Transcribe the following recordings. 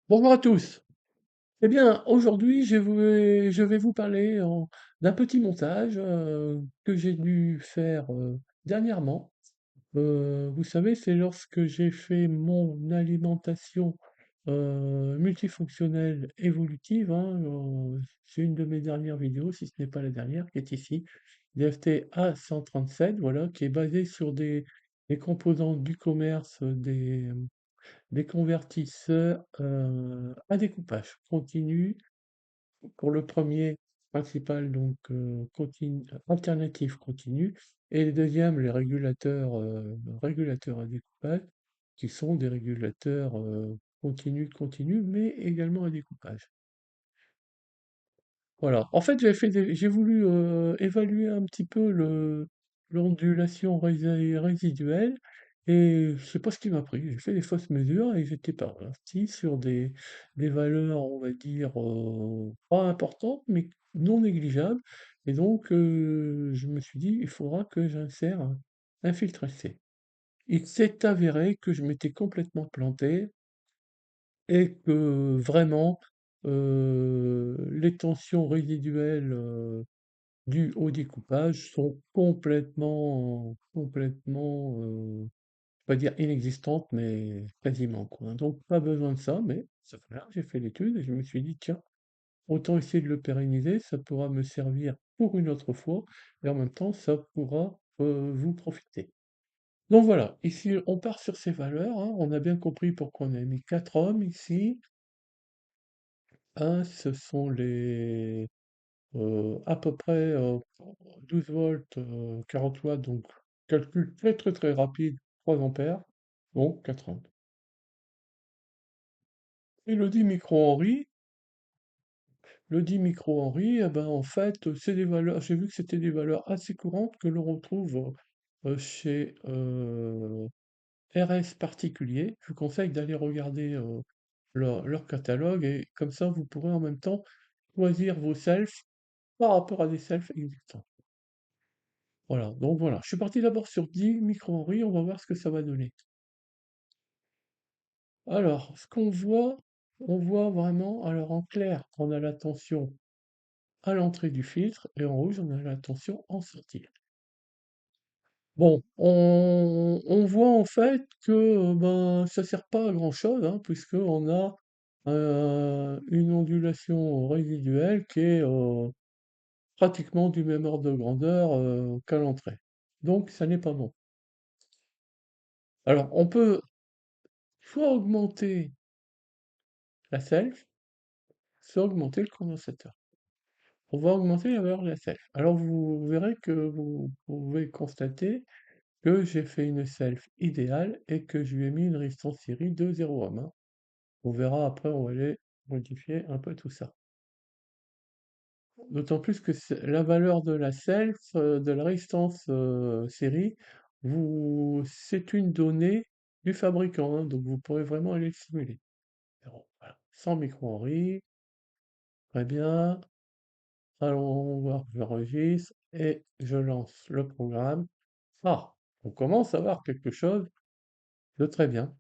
Bonjour à tous. Eh bien, aujourd'hui, je vais vous parler d'un petit montage que j'ai dû faire dernièrement. Vous savez, c'est lorsque j'ai fait mon alimentation multifonctionnelle évolutive, hein, c'est une de mes dernières vidéos, si ce n'est pas la dernière, qui est ici, DFT A137, voilà, qui est basée sur des composants du commerce, des convertisseurs à découpage continu pour le premier principal, donc alternatif continu, et le deuxième, les régulateurs à découpage, qui sont des régulateurs continu, mais également à découpage. Voilà. En fait, j'ai voulu évaluer un petit peu l'ondulation résiduelle et je sais pas ce qui m'a pris. J'ai fait des fausses mesures et j'étais parti sur des valeurs, on va dire, pas importantes, mais non négligeables. Et donc, je me suis dit, il faudra que j'insère un filtre SC. Il s'est avéré que je m'étais complètement planté et que vraiment, les tensions résiduelles, dues au découpage sont complètement, pas dire inexistantes, mais quasiment, quoi. Donc pas besoin de ça, mais ça fait rien, j'ai fait l'étude et je me suis dit: «Tiens, autant essayer de le pérenniser, ça pourra me servir pour une autre fois et en même temps ça pourra, vous profiter». Donc voilà, ici on part sur ces valeurs, hein, on a bien compris pourquoi on a mis 4 ohms ici. Ce sont à peu près 12 volts, 40 watts, donc calcul très très très rapide, 3 ampères, donc 4 ohms. Et le 10 microhenry, eh ben, en fait, c'est des valeurs, j'ai vu que c'était des valeurs assez courantes que l'on retrouve chez RS Particulier. Je vous conseille d'aller regarder leur catalogue et comme ça vous pourrez en même temps choisir vos selfs par rapport à des selfs existants. Voilà, donc voilà, je suis parti d'abord sur 10 micro-henry, on va voir ce que ça va donner. Alors, ce qu'on voit, on voit vraiment, alors en clair, on a la tension à l'entrée du filtre, et en rouge, on a la tension en sortie. Bon, on voit en fait que ben, ça sert pas à grand-chose, hein, puisqu'on a une ondulation résiduelle qui est pratiquement du même ordre de grandeur qu'à l'entrée. Donc, ça n'est pas bon. Alors, on peut soit augmenter la self, soit augmenter le condensateur. On va augmenter la valeur de la self. Alors vous verrez que vous pouvez constater que j'ai fait une self idéale et que je lui ai mis une résistance série de 0 ohm, hein. On verra après, on va aller modifier un peu tout ça. D'autant plus que la valeur de la self, de la résistance série, c'est une donnée du fabricant, hein, donc vous pourrez vraiment aller le simuler. Alors, voilà. 100 micro-henry, très bien. Allons voir, j'enregistre et je lance le programme. Ah, on commence à voir quelque chose de très bien.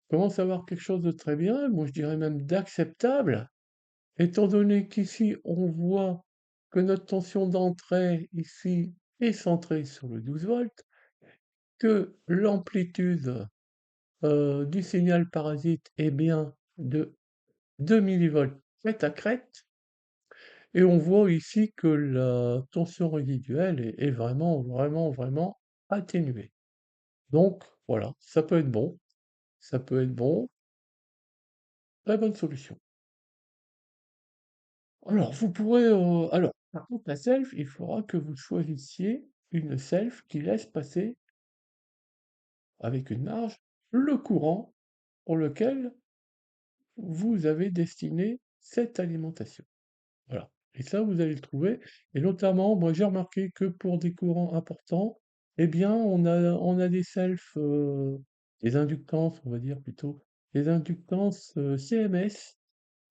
On commence à voir quelque chose de très bien, moi je dirais même d'acceptable, étant donné qu'ici on voit que notre tension d'entrée ici est centrée sur le 12 volts, que l'amplitude du signal parasite est bien de 2 millivolts crête à crête. Et on voit ici que la tension résiduelle est vraiment atténuée. Donc voilà, ça peut être bon, ça peut être bon, très bonne solution. Alors vous pourrez, alors par contre la self, il faudra que vous choisissiez une self qui laisse passer avec une marge le courant pour lequel vous avez destiné cette alimentation. Voilà. Et ça, vous allez le trouver. Et notamment, moi, j'ai remarqué que pour des courants importants, eh bien, on a des selfs, des inductances, on va dire plutôt, des inductances CMS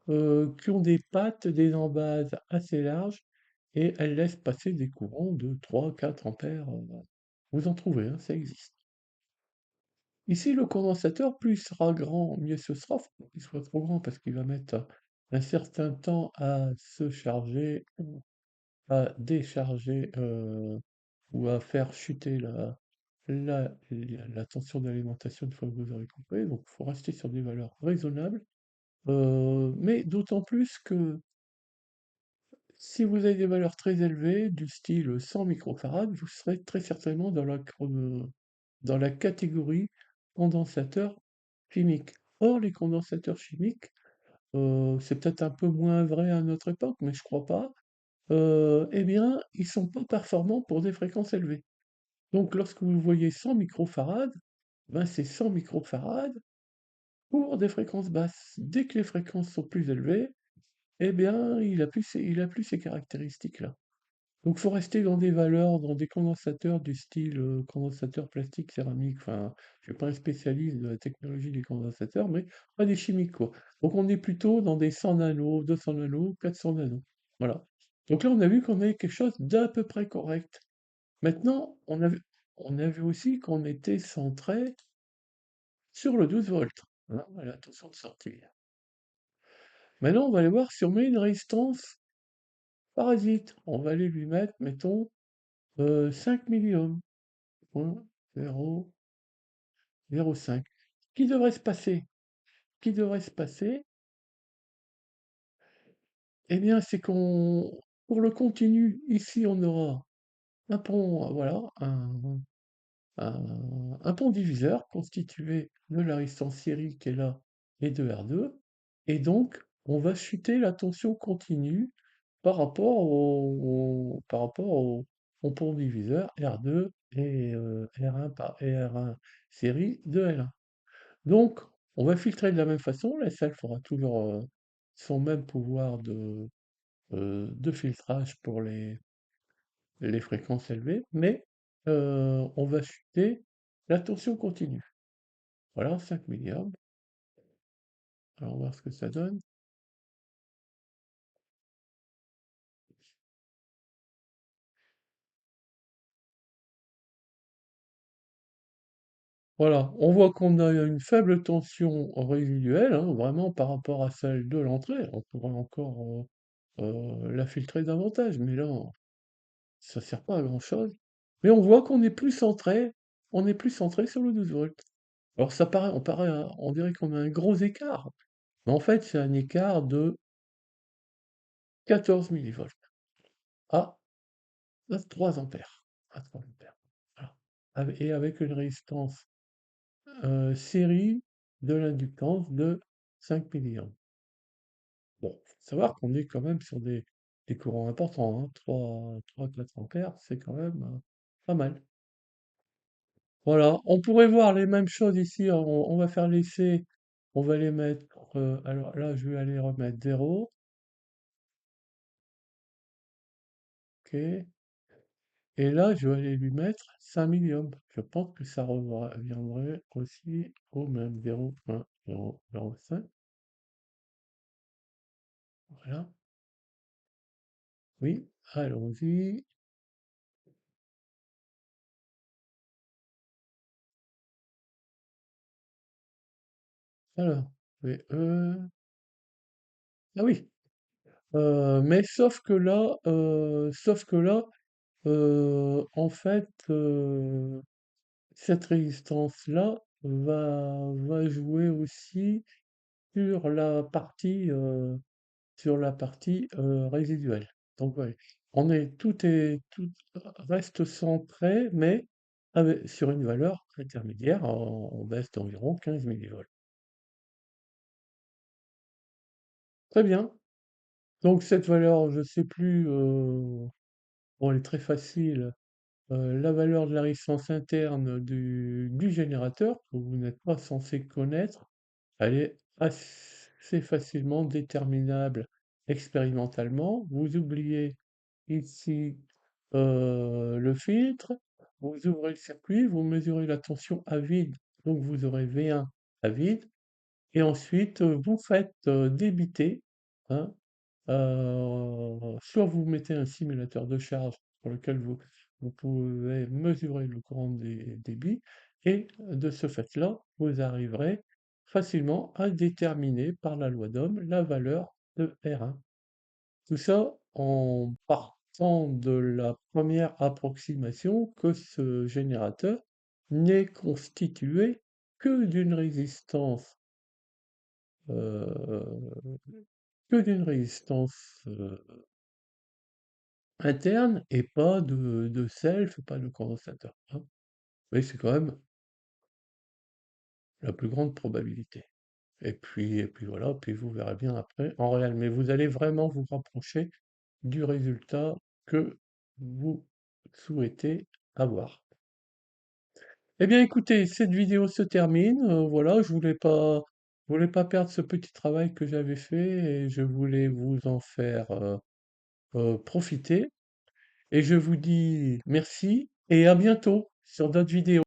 qui ont des pattes, des embases assez larges et elles laissent passer des courants de 3, 4 ampères. Vous en trouvez, hein, ça existe. Ici, le condensateur, plus il sera grand, mieux ce sera. Faut pas qu'il soit trop grand parce qu'il va mettre un certain temps à se charger ou à décharger ou à faire chuter la tension d'alimentation une fois que vous aurez coupé. Donc, il faut rester sur des valeurs raisonnables. Mais d'autant plus que si vous avez des valeurs très élevées, du style 100 microfarad, vous serez très certainement dans la catégorie condensateur chimique. Or, les condensateurs chimiques, c'est peut-être un peu moins vrai à notre époque, mais je crois pas, eh bien, ils sont pas performants pour des fréquences élevées. Donc, lorsque vous voyez 100 microfarad, ben, c'est 100 microfarad pour des fréquences basses. Dès que les fréquences sont plus élevées, eh bien, il a plus ces caractéristiques-là. Donc, faut rester dans des valeurs, dans des condensateurs du style condensateur plastique, céramique. Enfin, je suis pas un spécialiste de la technologie des condensateurs, mais pas des chimiques, quoi. Donc, on est plutôt dans des 100 nanos, 200 nanos, 400 nanos. Voilà. Donc là, on a vu qu'on avait quelque chose d'à peu près correct. Maintenant, on a vu aussi qu'on était centré sur le 12 volts. Hein, voilà, attention de sortir. Maintenant, on va aller voir si on met une résistance parasite. On va aller lui mettre, mettons, 5 milliohms. 0,05. Ce qui devrait se passer? Ce qui devrait se passer, eh bien, c'est qu'on, pour le continu, ici, on aura un pont, voilà, un pont diviseur constitué de la résistance série qui est là et de R2. Et donc, on va chuter la tension continue par rapport au pont diviseur R2 et R1 série de L1. Donc, on va filtrer de la même façon. La self aura toujours son même pouvoir de filtrage pour les fréquences élevées, mais on va chuter la tension continue. Voilà, 5 milliards. Alors, on va voir ce que ça donne. Voilà, on voit qu'on a une faible tension résiduelle, hein, vraiment par rapport à celle de l'entrée. On pourrait encore la filtrer davantage, mais là, ça sert pas à grand-chose. Mais on voit qu'on est plus centré, on est plus centré sur le 12 volts. Alors ça paraît, on dirait qu'on a un gros écart, mais en fait c'est un écart de 14 millivolts à, 3 ampères. À 3 ampères. Voilà. Et avec une résistance série de l'inductance de 5 milliamps. Bon, faut savoir qu'on est quand même sur des courants importants, hein. 3-4 ampères, c'est quand même pas mal. Voilà, on pourrait voir les mêmes choses ici, on va faire l'essai, on va les mettre, alors là je vais aller remettre 0, ok, et là je vais aller lui mettre 5 milliohms. Je pense que ça reviendrait aussi au même 0,1, 0,05, voilà, oui, allons-y, alors, ah oui, mais sauf que là, en fait, cette résistance-là va jouer aussi sur la partie résiduelle. Donc, ouais, tout reste centré, mais sur une valeur intermédiaire, en baisse d'environ 15 millivolts. Très bien. Donc, cette valeur, je ne sais plus, bon, elle est très facile. La valeur de la résistance interne du générateur, que vous n'êtes pas censé connaître, elle est assez facilement déterminable expérimentalement. Vous oubliez ici le filtre, vous ouvrez le circuit, vous mesurez la tension à vide, donc vous aurez V1 à vide, et ensuite vous faites débiter, hein, soit vous mettez un simulateur de charge pour lequel vous pouvez mesurer le courant des débits, et de ce fait-là, vous arriverez facilement à déterminer par la loi d'Ohm la valeur de R1. Tout ça en partant de la première approximation que ce générateur n'est constitué que d'une résistance, euh, interne et pas de self, pas de condensateur, hein. Mais c'est quand même la plus grande probabilité. Et puis voilà, puis vous verrez bien après en réel. Mais vous allez vraiment vous rapprocher du résultat que vous souhaitez avoir. Eh bien écoutez, cette vidéo se termine. Voilà, je voulais pas perdre ce petit travail que j'avais fait et je voulais vous en faire profiter. Et je vous dis merci et à bientôt sur d'autres vidéos.